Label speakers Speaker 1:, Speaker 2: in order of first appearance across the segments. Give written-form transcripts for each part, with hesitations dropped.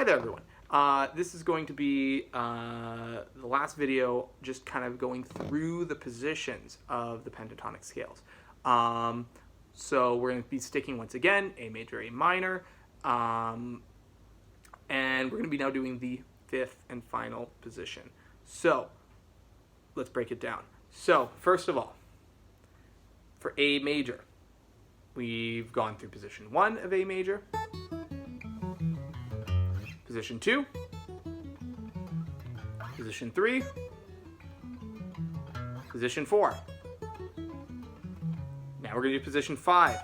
Speaker 1: Hi there, everyone. This is going to be the last video, just kind of going through the positions of the pentatonic scales. So we're going to be sticking once again, A major, A minor, and we're going to be now doing the fifth and final position. So let's break it down. So first of all, for A major, we've gone through position 1 of A major, position 2, position 3, position 4. Now we're going to do position 5.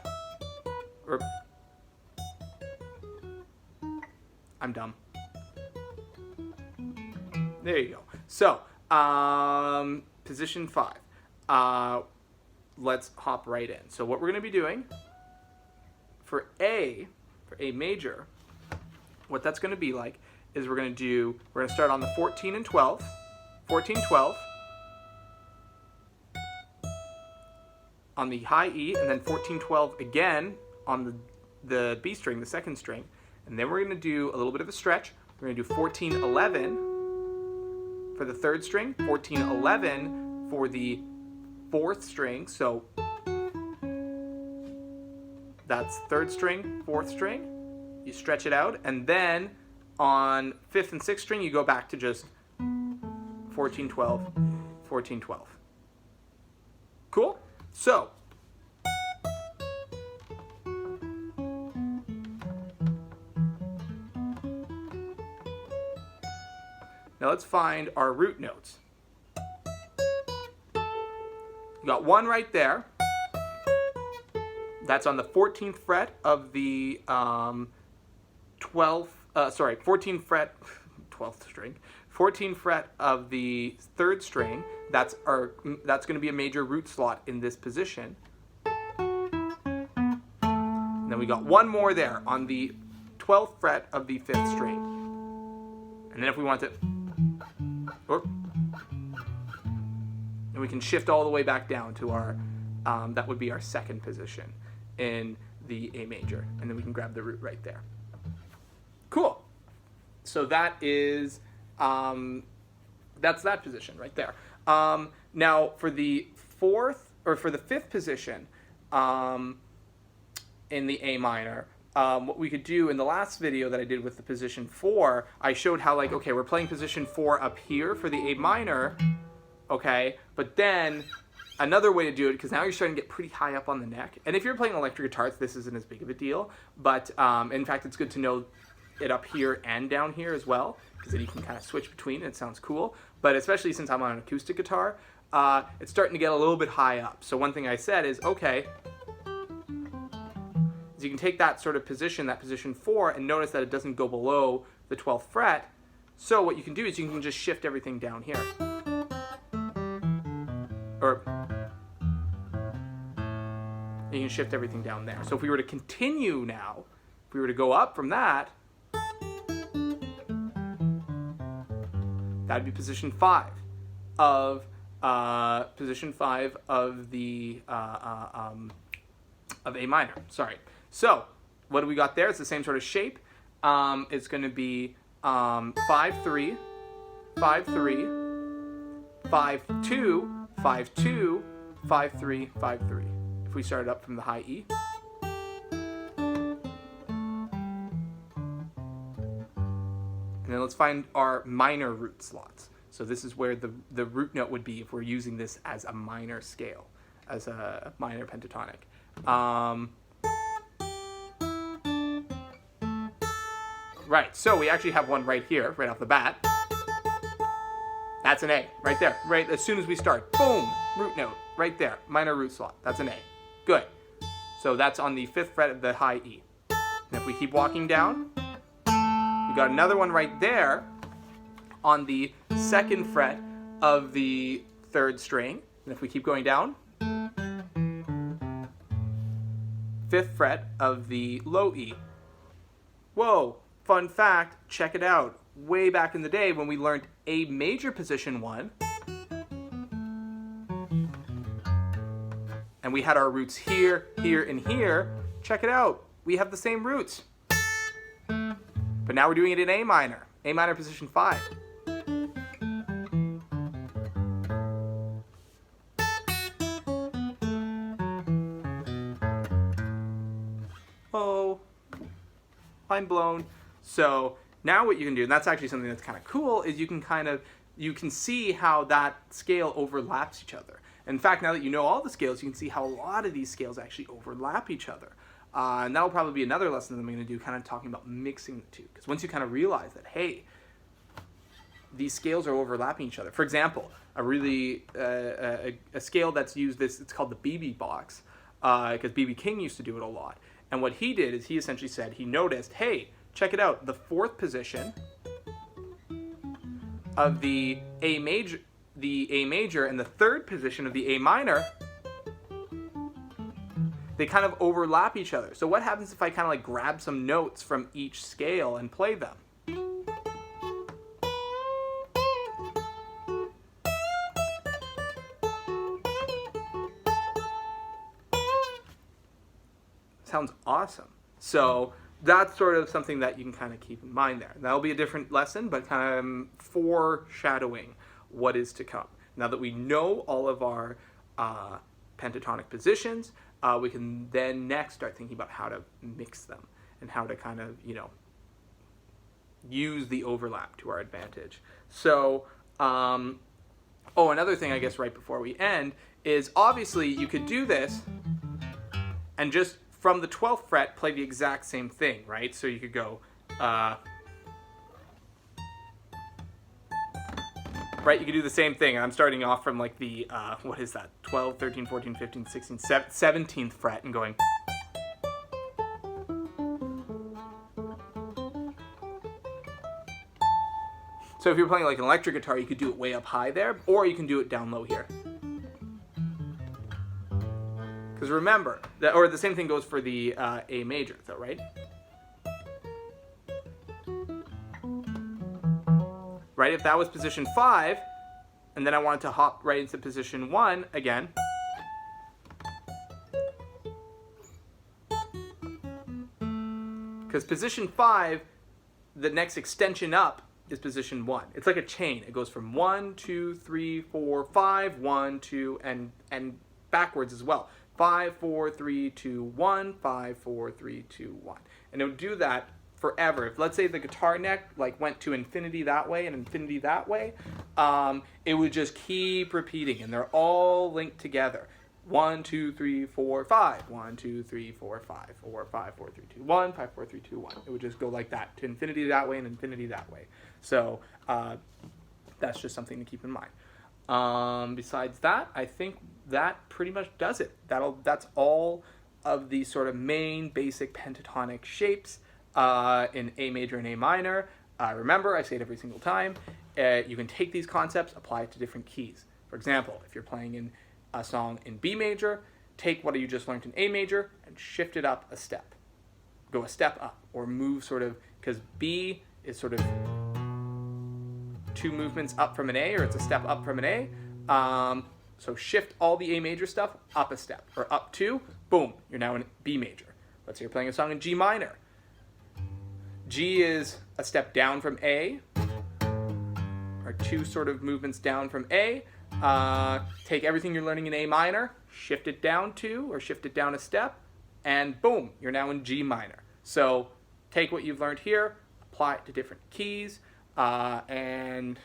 Speaker 1: I'm dumb. There you go. So, position 5. Let's hop right in. So what we're going to be doing for A major, what that's going to be like is we're going to start on the 14 and 12, 14, 12, on the high E, and then 14, 12 again on the B string, the second string, and then we're going to do a little bit of a stretch. We're going to do 14, 11 for the third string, 14, 11 for the fourth string, so that's third string, fourth string, you stretch it out, and then on fifth and sixth string you go back to just 14, 12, 14, 12. Cool? So now let's find our root notes. You got one right there. That's on the 14th fret of the 14th fret, 12th string, 14th fret of the third string. That's going to be a major root slot in this position. And then we got one more there on the 12th fret of the fifth string. And then if we want to, and we can shift all the way back down to our, that would be our second position in the A major. And then we can grab the root right there. Cool. So that is, that's that position right there. Now for the fifth position in the A minor, what we could do in the last video that I did with the position 4, I showed how, like, okay, we're playing position 4 up here for the A minor, okay, but then another way to do it, because now you're starting to get pretty high up on the neck, and if you're playing electric guitars, this isn't as big of a deal, but in fact, it's good to know it up here and down here as well, because then you can kind of switch between, and it sounds cool, but especially since I'm on an acoustic guitar, it's starting to get a little bit high up. So one thing I said is, okay, you can take that sort of position, that position 4, and notice that it doesn't go below the 12th fret. So what you can do is you can just shift everything down here. Or you can shift everything down there. So if we were to continue now, if we were to go up from that, that'd be position 5 of the of A minor. Sorry. So what do we got there? It's the same sort of shape. It's going to be 5 3, 5 3, 5 2, 5 2, 5 3, 5 3. If we started up from the high E. And then let's find our minor root slots. So this is where the root note would be if we're using this as a minor scale, as a minor pentatonic. Right, so we actually have one right here, right off the bat. That's an A, right there. Right as soon as we start, boom, root note, right there, minor root slot. That's an A. Good. So that's on the 5th fret of the high E. And if we keep walking down, we got another one right there on the 2nd fret of the 3rd string. And if we keep going down, 5th fret of the low E. Whoa, fun fact, check it out. Way back in the day when we learned A major position 1, and we had our roots here, here, and here, check it out. We have the same roots. But now we're doing it in A minor. A minor position 5. Oh, mind blown. So now what you can do, and that's actually something that's kind of cool, is you can see how that scale overlaps each other. In fact, now that you know all the scales, you can see how a lot of these scales actually overlap each other. And that'll probably be another lesson that I'm going to do, kind of talking about mixing the two. Because once you kind of realize that, hey, these scales are overlapping each other. For example, a scale that's used it's called the BB box, because BB King used to do it a lot. And what he did is he essentially said, he noticed, hey, check it out, the 4th position of the A major and the 3rd position of the A minor, they kind of overlap each other. So what happens if I kind of like grab some notes from each scale and play them? Sounds awesome. So that's sort of something that you can kind of keep in mind there. That'll be a different lesson, but kind of foreshadowing what is to come. Now that we know all of our pentatonic positions, we can then next start thinking about how to mix them and how to kind of, use the overlap to our advantage. So, another thing I guess right before we end is obviously you could do this and just from the 12th fret play the exact same thing, right? So you could go, right, you could do the same thing. I'm starting off from like the, 12, 13, 14, 15, 16, 17th fret and going. So if you're playing like an electric guitar, you could do it way up high there, or you can do it down low here. Because remember, or the same thing goes for the A major, though, right? Right, if that was position 5, and then I wanted to hop right into position 1 again. Because position 5, the next extension up is position 1. It's like a chain. It goes from 1, 2, 3, 4, 5, 1, 2, and backwards as well. 5, 4, 3, 2, 1, 5, 4, 3, 2, 1. And it would do that forever. If let's say the guitar neck like went to infinity that way and infinity that way, it would just keep repeating, and they're all linked together. 1, 2, 3, 4, 5. 1, 2, 3, 4, 5. 4, 5, 4, 3, 2, 1. 5, 4, 3, 2, 1. It would just go like that to infinity that way and infinity that way. So that's just something to keep in mind. Besides that, I think that pretty much does it. That's all of the sort of main basic pentatonic shapes in A major and A minor. Remember, I say it every single time, you can take these concepts, apply it to different keys. For example, if you're playing in a song in B major, take what you just learned in A major and shift it up a step. Go a step up, or move sort of, because B is sort of 2 movements up from an A, or it's a step up from an A. So shift all the A major stuff up a step, or up 2, boom, you're now in B major. Let's say you're playing a song in G minor. G is a step down from A, or 2 sort of movements down from A. Take everything you're learning in A minor, shift it down 2, or shift it down a step, and boom, you're now in G minor. So take what you've learned here, apply it to different keys, and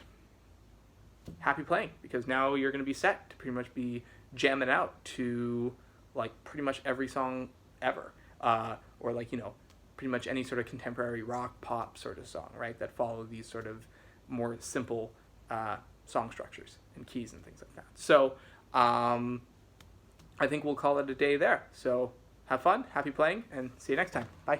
Speaker 1: happy playing, because now you're going to be set to pretty much be jamming out to like pretty much every song ever, or like, pretty much any sort of contemporary rock pop sort of song, right, that follow these sort of more simple song structures and keys and things like that. So I think we'll call it a day there. So have fun, happy playing, and see you next time. Bye.